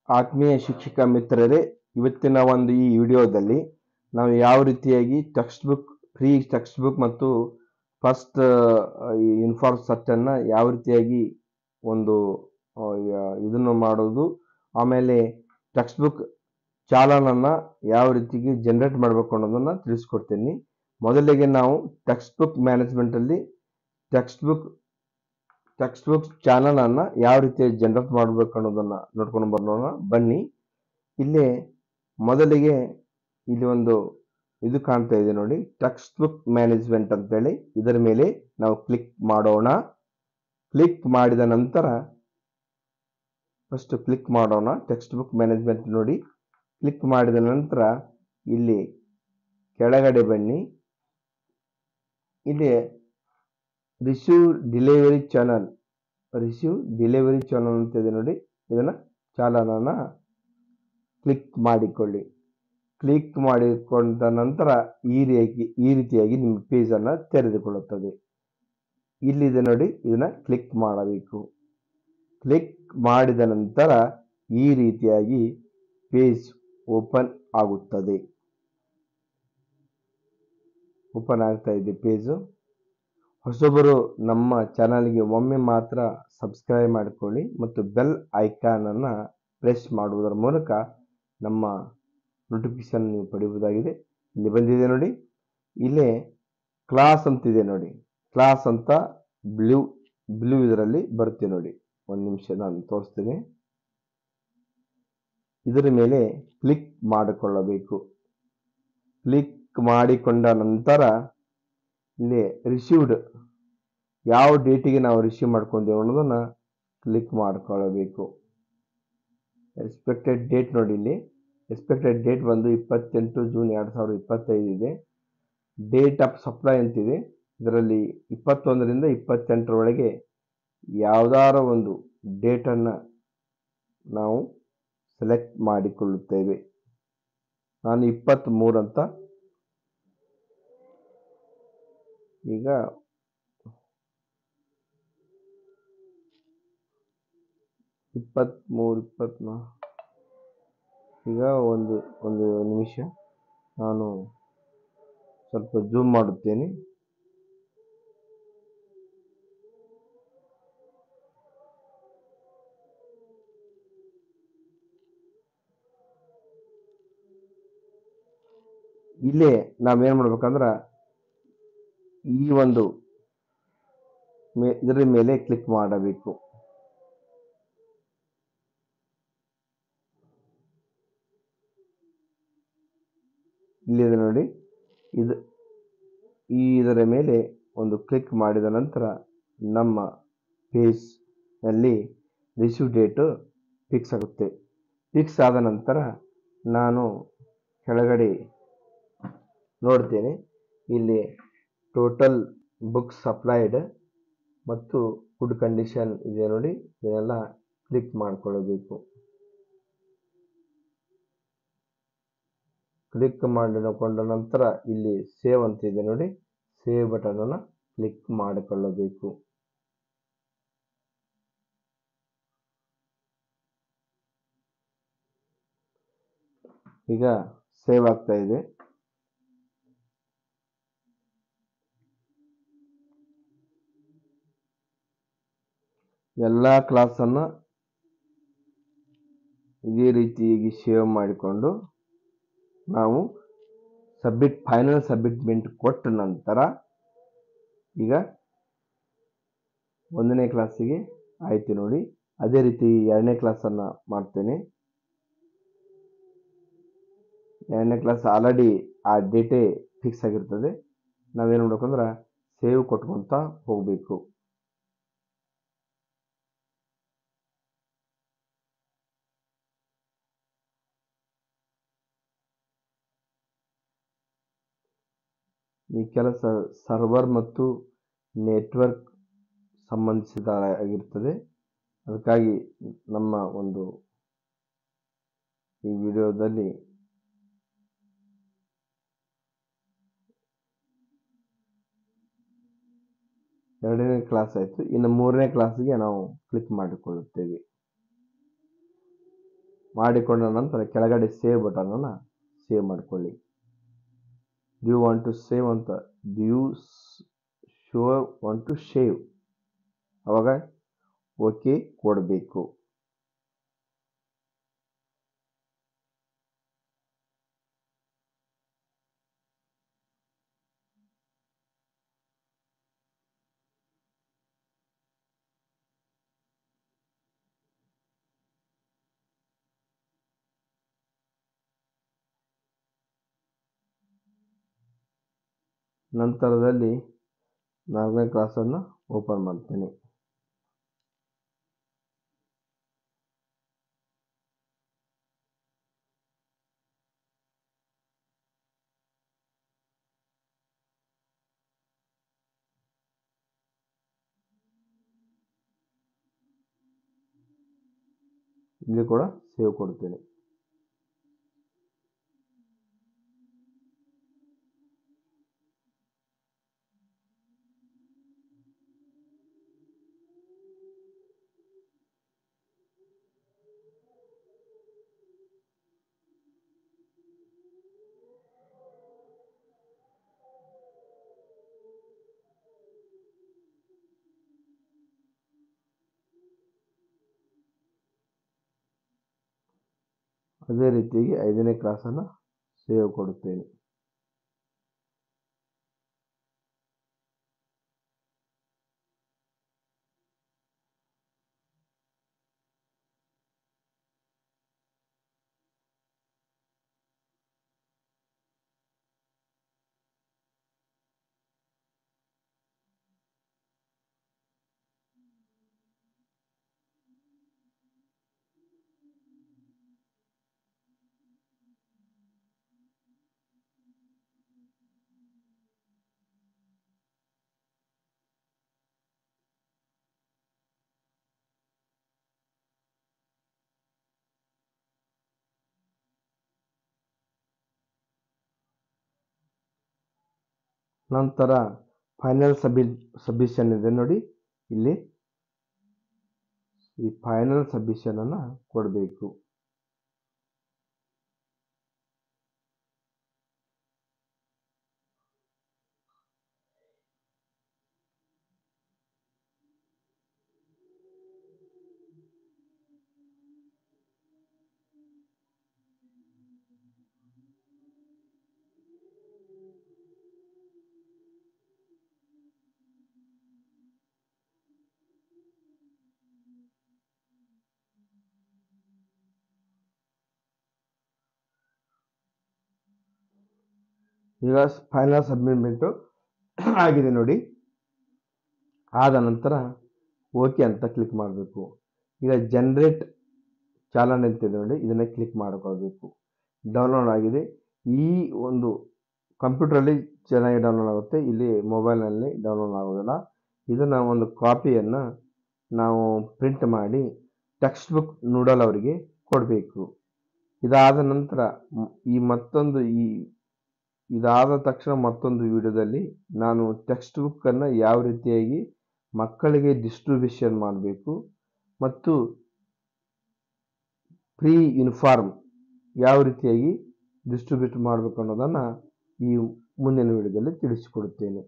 ಆತ್ಮೀಯ ಶಿಕ್ಷಕ ಮಿತ್ರರೇ, ಇವತ್ತಿನ ಒಂದು ಈ ವಿಡಿಯೋದಲ್ಲಿ ನಾವು ಯಾವ ರೀತಿಯಾಗಿ ಫ್ರೀ ಟೆಕ್ಸ್ಟ್ ಬುಕ್ ಮತ್ತು ಫಸ್ಟ್ ಇನ್ಫಾರ್ಮ್ ಸರ್ಚ್ ಅನ್ನ ಯಾವ ರೀತಿಯಾಗಿ ಒಂದು ಇದನ್ನು ಮಾಡೋದು, ಆಮೇಲೆ ಟೆಕ್ಸ್ಟ್ ಬುಕ್ ಚಾಲನನ್ನ ಯಾವ ರೀತಿಗೆ ಜನರೇಟ್ ಮಾಡಬೇಕು ಅನ್ನೋದನ್ನ ತಿಳಿಸ್ಕೊಡ್ತೀನಿ. ಮೊದಲಿಗೆ ನಾವು ಟೆಕ್ಸ್ಟ್ ಬುಕ್ ಮ್ಯಾನೇಜ್ಮೆಂಟ್ ಅಲ್ಲಿ ಟೆಕ್ಸ್ಟ್ ಬುಕ್ ಚಾನಲ್ ಅನ್ನ ಯಾವ ರೀತಿ ಜನರೇಟ್ ಮಾಡಬೇಕು ಅನ್ನೋದನ್ನ ನೋಡ್ಕೊಂಡು ಬರೋಣ ಬನ್ನಿ. ಇಲ್ಲಿ ಮೊದಲಿಗೆ ಇಲ್ಲಿ ಒಂದು ಇದು ಕಾಣ್ತಾ ಇದೆ ನೋಡಿ, ಟೆಕ್ಸ್ಟ್ ಬುಕ್ ಮ್ಯಾನೇಜ್ಮೆಂಟ್ ಅಂತ ಹೇಳಿ. ಇದರ ಮೇಲೆ ನಾವು ಕ್ಲಿಕ್ ಮಾಡೋಣ. ಕ್ಲಿಕ್ ಮಾಡಿದ ನಂತರ ಫಸ್ಟ್ ಕ್ಲಿಕ್ ಮಾಡೋಣ. ಟೆಕ್ಸ್ಟ್ ಬುಕ್ ಮ್ಯಾನೇಜ್ಮೆಂಟ್ ನೋಡಿ, ಕ್ಲಿಕ್ ಮಾಡಿದ ನಂತರ ಇಲ್ಲಿ ಕೆಳಗಡೆ ಬನ್ನಿ. ಇಲ್ಲಿ ರಿಸೀವ್ ಡೆಲಿವರಿ ಚಾನಲ್ ಅಂತ ಇದೆ ನೋಡಿ. ಇದನ್ನ ಚಾಲನನ ಕ್ಲಿಕ್ ಮಾಡಿಕೊಳ್ಳಿ. ಕ್ಲಿಕ್ ಮಾಡಿಕೊಂಡ ನಂತರ ಈ ರೀತಿಯಾಗಿ ನಿಮ್ಮ ಪೇಜ್ ಅನ್ನ ತೆರೆದುಕೊಳ್ಳುತ್ತದೆ. ಇಲ್ಲಿದೆ ನೋಡಿ, ಇದನ್ನ ಕ್ಲಿಕ್ ಮಾಡಬೇಕು. ಕ್ಲಿಕ್ ಮಾಡಿದ ನಂತರ ಈ ರೀತಿಯಾಗಿ ಪೇಜ್ ಓಪನ್ ಆಗುತ್ತದೆ. ಓಪನ್ ಆಗ್ತಾ ಇದೆ ಪೇಜ್. ಹೊಸಬರು ನಮ್ಮ ಚಾನಲ್ಗೆ ಒಮ್ಮೆ ಮಾತ್ರ ಸಬ್ಸ್ಕ್ರೈಬ್ ಮಾಡಿಕೊಳ್ಳಿ ಮತ್ತು ಬೆಲ್ ಐಕಾನ್ ಅನ್ನ ಪ್ರೆಸ್ ಮಾಡುವುದರ ಮೂಲಕ ನಮ್ಮ ನೋಟಿಫಿಕೇಶನ್ ನೀವು ಪಡೆಯುವುದಾಗಿದೆ. ಇಲ್ಲಿ ಬಂದಿದೆ ನೋಡಿ, ಇಲ್ಲೇ ಕ್ಲಾಸ್ ಅಂತಿದೆ ನೋಡಿ. ಕ್ಲಾಸ್ ಅಂತ ಬ್ಲೂ ಇದರಲ್ಲಿ ಬರುತ್ತೆ ನೋಡಿ. ಒಂದು ನಿಮಿಷ ನಾನು ತೋರಿಸ್ತೀನಿ. ಇದರ ಮೇಲೆ ಕ್ಲಿಕ್ ಮಾಡಿಕೊಳ್ಳಬೇಕು. ಕ್ಲಿಕ್ ಮಾಡಿಕೊಂಡ ನಂತರ ಇಲ್ಲಿ ರಿಸೀವ್ಡ್ ಯಾವ ಡೇಟಿಗೆ ನಾವು ರಿಸೀವ್ ಮಾಡ್ಕೊಂಡೇವೆ ಅನ್ನೋದನ್ನ ಕ್ಲಿಕ್ ಮಾಡ್ಕೊಳ್ಳಬೇಕು. ಎಕ್ಸ್ಪೆಕ್ಟೆಡ್ ಡೇಟ್ ನೋಡಿ, ಇಲ್ಲಿ ಎಕ್ಸ್ಪೆಕ್ಟೆಡ್ ಡೇಟ್ ಬಂದು 28 ಜೂನ್ 2025 ಇದೆ. ಡೇಟ್ ಆಫ್ ಸಪ್ಲೈ ಅಂತಿದೆ. ಇದರಲ್ಲಿ 21ರಿಂದ 28ರೊಳಗೆ ಯಾವುದಾರ ಒಂದು ಡೇಟನ್ನು ನಾವು ಸೆಲೆಕ್ಟ್ ಮಾಡಿಕೊಳ್ಳುತ್ತೇವೆ. ನಾನು 23 ಅಂತ ಈಗ ಈಗ ಒಂದು ನಿಮಿಷ ನಾನು ಸ್ವಲ್ಪ ಜೂಮ್ ಮಾಡುತ್ತೇನೆ. ಇಲ್ಲೇ ನಾವೇನ್ ಮಾಡ್ಬೇಕಂದ್ರ ಈ ಒಂದು ಇದರ ಮೇಲೆ ಕ್ಲಿಕ್ ಮಾಡಬೇಕು. ಇಲ್ಲಿದೆ ನೋಡಿ, ಇದರ ಮೇಲೆ ಒಂದು ಕ್ಲಿಕ್ ಮಾಡಿದ ನಂತರ ನಮ್ಮ ಪೇಜ್ ನಲ್ಲಿ ರಿಸೀವ್ ಡೇಟ್ ಫಿಕ್ಸ್ ಆಗುತ್ತೆ. ಫಿಕ್ಸ್ ಆದ ನಂತರ ನಾನು ಕೆಳಗಡೆ ನೋಡ್ತೇನೆ. ಇಲ್ಲಿ ಟೋಟಲ್ ಬುಕ್ಸ್ ಸಪ್ಲೈಡ್ ಮತ್ತು ಗುಡ್ ಕಂಡೀಷನ್ ಇದೆ ನೋಡಿ. ಇದನ್ನೆಲ್ಲ ಕ್ಲಿಕ್ ಮಾಡಿಕೊಳ್ಳಬೇಕು. ಕ್ಲಿಕ್ ಮಾಡಿಕೊಂಡ ನಂತರ ಇಲ್ಲಿ ಸೇವ್ ಅಂತ ಇದೆ ನೋಡಿ, ಸೇವ್ ಬಟನ್ ಅನ್ನು ಕ್ಲಿಕ್ ಮಾಡಿಕೊಳ್ಳಬೇಕು. ಈಗ ಸೇವ್ ಆಗ್ತಾ ಇದೆ. ಎಲ್ಲ ಕ್ಲಾಸನ್ನು ಇದೇ ರೀತಿಯಾಗಿ ಸೇವ್ ಮಾಡಿಕೊಂಡು ನಾವು ಫೈನಲ್ ಸಬ್ಮಿಟ್ಮೆಂಟ್ ಕೊಟ್ಟ ನಂತರ ಈಗ 1ನೇ ಕ್ಲಾಸಿಗೆ ಆಯ್ತು ನೋಡಿ. ಅದೇ ರೀತಿ 2ನೇ ಕ್ಲಾಸನ್ನು ಮಾಡ್ತೇನೆ. 2ನೇ ಕ್ಲಾಸ್ ಆಲ್ರೆಡಿ ಆ ಡೇಟೇ ಫಿಕ್ಸ್ ಆಗಿರ್ತದೆ. ನಾವೇನು ಮಾಡ್ಬೇಕಂದ್ರೆ ಸೇವ್ ಕೊಟ್ಕೊಂತ ಹೋಗಬೇಕು. ಈ ಕೆಲಸ ಸರ್ವರ್ ಮತ್ತು ನೆಟ್ವರ್ಕ್ ಸಂಬಂಧಿಸಿದಾಗಿರ್ತದೆ. ಅದಕ್ಕಾಗಿ ನಮ್ಮ ಒಂದು ಈ ವಿಡಿಯೋದಲ್ಲಿ ಎರಡನೇ ಕ್ಲಾಸ್ ಆಯಿತು. ಇನ್ನು 3ನೇ ಕ್ಲಾಸ್ಗೆ ನಾವು ಕ್ಲಿಕ್ ಮಾಡಿಕೊಳ್ಳುತ್ತೇವೆ. ಮಾಡಿಕೊಂಡ ನಂತರ ಕೆಳಗಡೆ ಸೇವ್ ಬಟನನ್ನು ಸೇವ್ ಮಾಡಿಕೊಳ್ಳಿ. Do you want to save ಅಂತ, do you sure want to save, ಅವಾಗ ಓಕೆ ಕೊಡಬೇಕು. ನಂತರದಲ್ಲಿ 4ನೇ ಕ್ಲಾಸನ್ನು ಓಪನ್ ಮಾಡ್ತೇನೆ. ಇಲ್ಲಿ ಕೂಡ ಸೇವ್ ಕೊಡ್ತೇನೆ. ಅದೇ ರೀತಿಯಾಗಿ 5ನೇ ಕ್ಲಾಸನ್ನು ಸೇವ್ ಕೊಡುತ್ತೇನೆ. ನಂತರ ಫೈನಲ್ ಸಬ್ಮಿಷನ್ ಇದೆ ನೋಡಿ, ಇಲ್ಲಿ ಈ ಫೈನಲ್ ಸಬ್ಮಿಷನ್ ಅನ್ನು ಕೊಡಬೇಕು. ಈಗ ಫೈನಲ್ ಸಬ್ಮಿಟ್ ಆಗಿದೆ ನೋಡಿ. ಆದ ನಂತರ ಓಕೆ ಅಂತ ಕ್ಲಿಕ್ ಮಾಡಬೇಕು. ಈಗ ಜನರೇಟ್ ಚಾಲನೆ ಅಂತಿದೆ ನೋಡಿ, ಇದನ್ನ ಕ್ಲಿಕ್ ಮಾಡಿಕೊಳ್ಬೇಕು. ಡೌನ್ಲೋಡ್ ಆಗಿದೆ. ಈ ಒಂದು ಕಂಪ್ಯೂಟರಲ್ಲಿ ಚೆನ್ನಾಗಿ ಡೌನ್ಲೋಡ್ ಆಗುತ್ತೆ, ಇಲ್ಲಿ ಮೊಬೈಲ್ನಲ್ಲಿ ಡೌನ್ಲೋಡ್ ಆಗೋದಿಲ್ಲ. ಇದನ್ನ ಒಂದು ಕಾಪಿಯನ್ನು ನಾವು ಪ್ರಿಂಟ್ ಮಾಡಿ ಟೆಕ್ಸ್ಟ್ ಬುಕ್ ನೂಡಲ್ ಅವರಿಗೆ ಕೊಡಬೇಕು. ಇದಾದ ನಂತರ ಇದಾದ ತಕ್ಷಣ ಮತ್ತೊಂದು ವಿಡಿಯೋದಲ್ಲಿ ನಾನು ಟೆಕ್ಸ್ಟ್ ಬುಕ್ಕನ್ನು ಯಾವ ರೀತಿಯಾಗಿ ಮಕ್ಕಳಿಗೆ ಡಿಸ್ಟ್ರಿಬ್ಯೂಷನ್ ಮಾಡಬೇಕು ಮತ್ತು ಫ್ರೀ ಯೂನಿಫಾರ್ಮ್ ಯಾವ ರೀತಿಯಾಗಿ ಡಿಸ್ಟ್ರಿಬ್ಯೂಟ್ ಮಾಡಬೇಕು ಅನ್ನೋದನ್ನು ಈ ಮುಂದಿನ ವಿಡಿಯೋದಲ್ಲಿ ತಿಳಿಸಿಕೊಡುತ್ತೇನೆ.